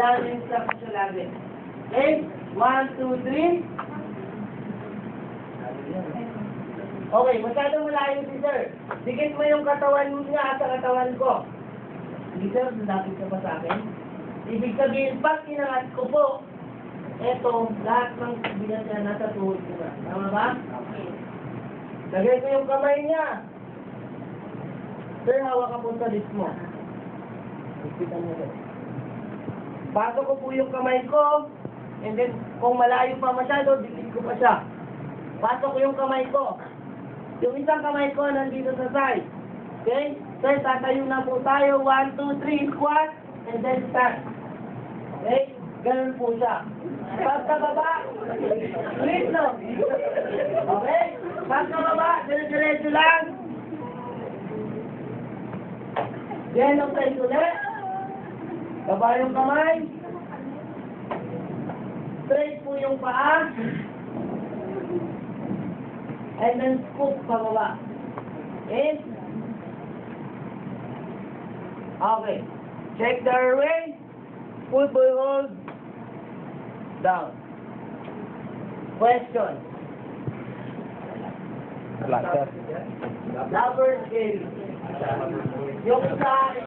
Kailangan yung stop siya lagi. Okay? 1, 2, 3. Okay, masyadong malayo si sir. Dikit mo yung katawan niya sa katawan ko. Hindi sir, lapit ka pa sa akin. Ibig sabihin, pag kinangat ko po, eto, lahat ng bigat niya nasa tuhod ko na. Tama ba? Lagay ko yung kamay niya. Sir, hawak ka po sa lips mo. Ipitan mo sir. Pasok ko po yung kamay ko, and then, kung malayo pa masyado, dikit ko pa siya. Pasok ko yung kamay ko. Yung isang kamay ko nandito sa side. Okay? Sir, tatayo na po tayo. 1, 2, 3, squat, and then start. Okay? Ganun po siya. Pagkababa, please no. Okay? Pagkababa, dire-diretso lang. Then, okay, ulit. Baba yung kamay. Straight po yung paa. And then scoop pababa. Okay? Okay. Check the airway. Full boy hold. Down. Question. Wala, sir. Number scale. Yung sa